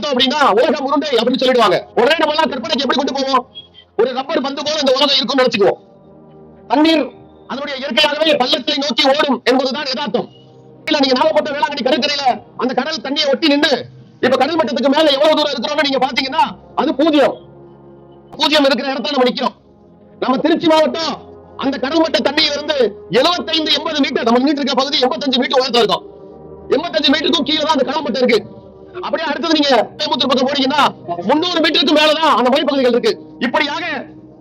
பார்த்தோம் அப்படின்னா உலகம் உருண்டை அப்படின்னு சொல்லிடுவாங்க. உடனே நம்ம எல்லாம் கற்பனைக்கு எப்படி கொண்டு போவோம்? ஒரு ரப்பர் பந்து போல இந்த உலகம் இருக்கும்னு நினைச்சுக்குவோம். தண்ணீர் அதனுடைய இயற்கையாகவே பள்ளத்தை நோக்கி ஓடும் என்பதுதான் யதார்த்தம். நீங்க நாகப்பட்டினம் வேளாங்கண்ணி கடற்கரையில அந்த கடல் தண்ணியை ஒட்டி நின்று இப்ப கடல் மட்டத்துக்கு மேல எவ்வளவு தூரம் இருக்கிறோம்னு நீங்க பாத்தீங்கன்னா அது பூஜ்ஜியம். பூஜ்ஜியம் இருக்கிற இடத்துல நம்ம நிக்கிறோம். நம்ம திருச்சி மாவட்டம் அந்த கடல் மட்ட தண்ணியில இருந்து 75-80 மீட்டர், நம்ம நின்று இருக்க பகுதி 85 மீட்டர் உயரத்துல இருக்கும். 85 மீட்டருக்கும் கீழே தான் அந்த கடல் மட்டம் இருக்கு. அப்படியே அடுத்தது நீங்க கோயம்புத்தூர் பக்கம் போனீங்கன்னா 300 மீட்டருக்கு மேலதான் அந்த மலைப்பகுதிகள் இருக்கு. இப்படியாக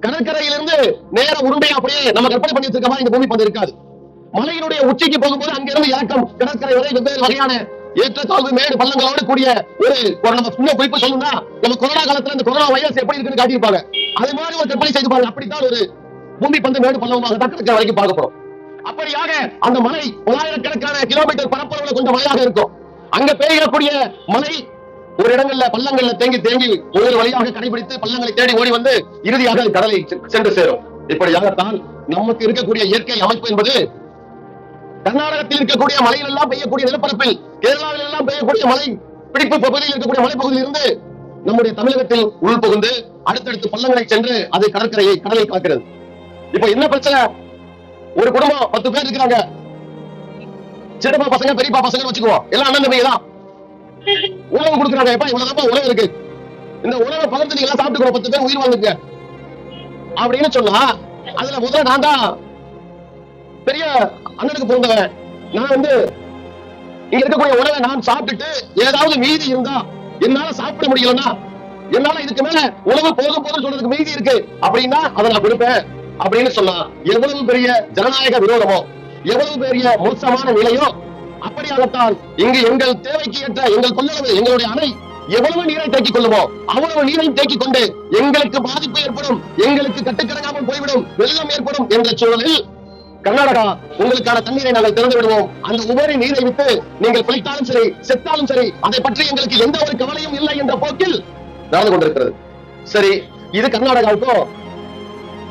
கடற்கரையிலிருந்து நேர உருண்டையா அப்படியே நம்ம கற்பனை பண்ணி வச்சிருக்க மாதிரி இந்த பூமி பந்து இருக்காது. மலையினுடைய உச்சிக்கு போகும்போது அங்கிருந்து இறக்கம் கடற்கரை வரை வெவ்வேறு வகையான ஏற்றத்தாழ்வு மேடு பள்ளங்களோடு கூடிய ஒரு நம்ம சின்ன குறிப்பு சொல்லணும்னா நம்ம கொரோனா காலத்துல இந்த கொரோனா வைரஸ் எப்படி இருக்குன்னு காட்டியிருப்பாங்க. அது மாதிரி ஒரு கற்பனை செய்து பாருங்க. அப்படித்தான் ஒரு பூமி பந்து மேடு பள்ளமாக தான் கடற்கரை வரைக்கும் பார்க்க போறோம். அப்படியாக அந்த மலை 1000கணக்கான கிலோமீட்டர் பரப்பளவுல கொண்ட மலையாக இருக்கும். அங்க பெய்யக்கூடிய மலை ஒரு இடங்கள்ல பள்ளங்கள்ல தேங்கி தேங்கி ஒரு வழியாக கடைபிடித்து பள்ளங்களை தேடி ஓடி வந்து இறுதியாக கடலை சென்று சேரும். இப்படியாகத்தான் நமக்கு இருக்கக்கூடிய இயற்கை அமைப்பு என்பது கர்நாடகத்தில் இருக்கக்கூடிய மலையில் எல்லாம் பெய்யக்கூடிய நிலப்பரப்பில், கேரளாவில் எல்லாம் பெய்யக்கூடிய மலை பிடிப்பு பகுதியில் இருக்கக்கூடிய மலைப்பகுதியில் இருந்து நம்முடைய தமிழகத்தில் உள் புகுந்து அடுத்தடுத்து பள்ளங்களை சென்று அது கடலை காக்கிறது. இப்ப என்ன பிரச்சனை? ஒரு குடும்பம் 10 பேர் இருக்கிறாங்க. சின்னப்பா பசங்க பெரியப்பா பசங்க வச்சுக்குவோம், எல்லாம் அண்ணன் தம்பி தான். உணவு கொடுக்குறாங்க. எப்ப இவ்வளவுதான் உணவு இருக்கு, இந்த உணவை பகிர்ந்து நீங்க எல்லாம் சாப்பிட்டுக்கோ, 10 பேர் உயிர் வாழ்ந்துங்க அப்படின்னு சொன்னா அதுல முதல்ல நான் தான் பெரிய அண்ணனுக்கு பிறந்தவன். நான் வந்து இங்க இருக்கக்கூடிய உணவை நான் சாப்பிட்டுட்டு ஏதாவது மீதி இருந்தா என்னால சாப்பிட முடியலன்னா, என்னால இதுக்கு மேல உணவு போதும் போதும் சொல்றதுக்கு மீதி இருக்கு அப்படின்னா அதை நான் கொடுப்பேன் அப்படின்னு சொன்னா எவ்வளவு பெரிய ஜனநாயக விரோதமோ, எவ்வளவு பெரிய மோசமான நிலையோ. அப்படியாகத்தான் இங்கு எங்கள் தேவைக்கு ஏற்ற எங்கள் கொள்ளளவு, எங்களுடைய அணை எவ்வளவு நீரை தேக்கிக் கொள்ளுமோ அவ்வளவு நீரை தேக்கிக் கொண்டு எங்களுக்கு பாதிப்பு ஏற்படும், எங்களுக்கு கட்டுக்கடங்காமல் போய்விடும், வெள்ளம் ஏற்படும் என்ற சூழலில் கர்நாடகா உங்களுக்கான தண்ணீரை நாங்கள் திறந்து விடுவோம். அந்த உபரி நீரை விட்டு நீங்கள் பிழைத்தாலும் சரி செத்தாலும் சரி அதை பற்றி எங்களுக்கு எந்த ஒரு கவலையும் இல்லை என்ற போக்கில் நடந்து கொண்டிருக்கிறது. சரி, இது கர்நாடகாவுக்கும்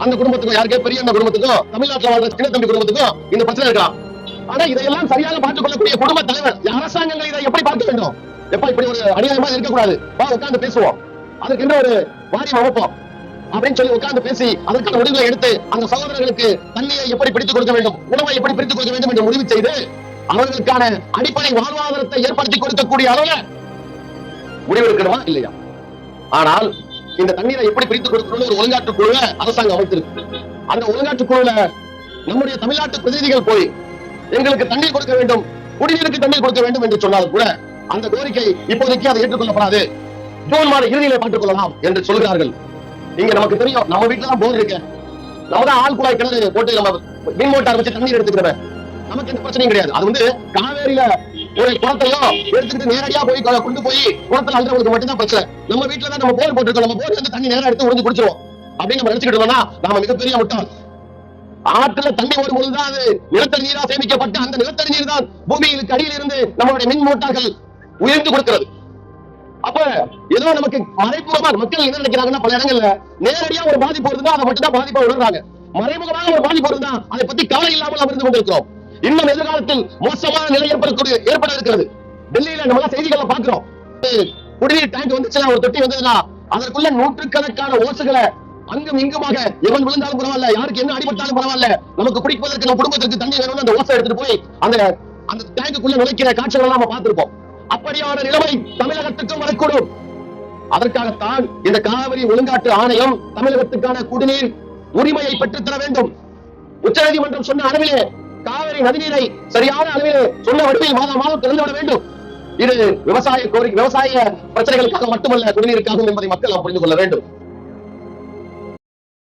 அந்த குடும்பத்துக்கும், யாருக்கே பெரிய அந்த குடும்பத்துக்கும், தமிழ்நாட்டில் வாழ்ற சின்ன தம்பி குடும்பத்துக்கும் இந்த பிரச்சனை இருக்கலாம். ஆனா இதையெல்லாம் சரியாக பார்த்துக் கொள்ளக்கூடிய குடும்ப தலைவர் அரசாங்கங்கள் இதை எப்படி பார்க்க வேண்டும்? எப்ப இப்படி ஒரு அநியாயமா இருக்கக்கூடாது, வா உட்கார்ந்து பேசுவோம், அதுக்கு ஒரு வாரியம் அமைப்போம் அப்படின்னு சொல்லி உட்கார்ந்து பேசி அதற்கான முடிவை எடுத்து அந்த சகோதரர்களுக்கு தண்ணியை எப்படி பிடித்துக் கொடுக்க வேண்டும், உணவை எப்படி பிடித்துக் கொடுக்க வேண்டும் என்று முடிவு செய்து அவர்களுக்கான அடிப்படை வாழ்வாதாரத்தை ஏற்படுத்தி கொடுக்கக்கூடிய அளவுல முடிவு எடுக்கணுமா இல்லையா? ஆனால் இந்த தண்ணீரை எப்படி பிரித்துக் கொடுக்கணும் ஒரு ஒழுங்காற்று குழுவை அரசாங்கம் அமைத்திருக்கு. அந்த ஒழுங்காற்று குழுல நம்முடைய தமிழ்நாட்டு பிரதிநிதிகள் போய் எங்களுக்கு தண்ணீர் கொடுக்க வேண்டும், குடிநீருக்கு தண்ணீர் கொடுக்க வேண்டும் என்று சொன்னாலும் கூட அந்த கோரிக்கை இப்போதைக்கு அதை ஏற்றுக்கொள்ளப்படாது, ஜூன் மாத இறுதியிலே பார்த்துக் கொள்ளலாம் என்று சொல்கிறார்கள். இங்க நமக்கு தெரியும், நம்ம வீட்டுல தான் போர் இருக்கு, நம்ம தான் ஆள் குழாய் கிணறு போட்டு நம்ம மின் மோட்டார் வச்சு தண்ணீர் எடுத்துக்கிறோம், நமக்கு எந்த பிரச்சனையும் கிடையாது. அது வந்து காவேரியில ஒரு குளத்தையோ எடுத்துக்கிட்டு நேரடியா போய் கொண்டு போய் குளத்துல அழுறவங்களுக்கு மட்டும்தான் பிரச்சனை. நம்ம வீட்டுல தான் நம்ம போர் போட்டுருக்கோம், நம்ம போர் வந்து தண்ணி நேரம் எடுத்து உறிஞ்சு குடிச்சிருவோம் அப்படின்னு நம்ம நினைச்சுக்கிட்டோம்னா நாம மிகப்பெரிய முட்டாள். ஆற்றுல தண்ணி வரும்பொழுதுதான் அது நிலத்தடி நீரா சேமிக்கப்பட்டு அந்த நிலத்தடி நீர் தான் பூமிக்கு அடியில் இருந்து நம்மளுடைய மின் மோட்டார்கள் உயர்ந்து கொடுக்கிறது. அப்ப ஏதோ நமக்கு மறைமுகமா மக்கள் என்ன நினைக்கிறாங்கன்னா பல இடங்கள்ல நேரடியா ஒரு பாதிப்பு வருதுன்னா அதை மட்டும் தான் பாதிப்பா உணர்றாங்க, மறைமுகமாக ஒரு பாதிப்பு வருதுன்னா அதை பத்தி கவலை இல்லாமல் நாம் இருந்து கொண்டிருக்கிறோம். இன்னும் எதிர்காலத்தில் மோசமான நிலை ஏற்பட இருக்கிறது. டெல்லியில நம்ம செய்திகளை பாக்குறோம், குடிநீர் டேங்க் வந்துச்சுன்னா ஒரு தொட்டி வந்ததுன்னா அதற்குள்ள நூற்றுக்கணக்கான ஓசுகளை அங்கும் இங்குமாக எவன் விழுந்தாலும் பரவாயில்ல, யாருக்கு என்ன அடிபட்டாலும் பரவாயில்ல, நமக்கு குடிப்பதற்கு நம்ம குடும்பத்திற்கு தண்ணி வேணும்னு அந்த ஓசை எடுத்துட்டு போய் அந்த டேங்குக்குள்ள நுழைக்கிற காட்சிகளை நம்ம பார்த்திருப்போம். அப்படியான நிலைமை தமிழகத்துக்கும் வரக்கூடும். அதற்காகத்தான் இந்த காவிரி ஒழுங்காற்று ஆணையம் தமிழகத்துக்கான குடிநீர் உரிமையை பெற்றுத்தர வேண்டும். உச்சநீதிமன்றம் சொன்ன அளவிலே காவிரி நதிநீரை சரியான அளவிலே சொன்ன வடிவில் மாதம் மாதம் திறந்து விட வேண்டும். இது விவசாய பிரச்சனைகளுக்காக மட்டுமல்ல, குடிநீருக்காகவும் என்பதை மக்கள் நாம் புரிந்து கொள்ள வேண்டும்.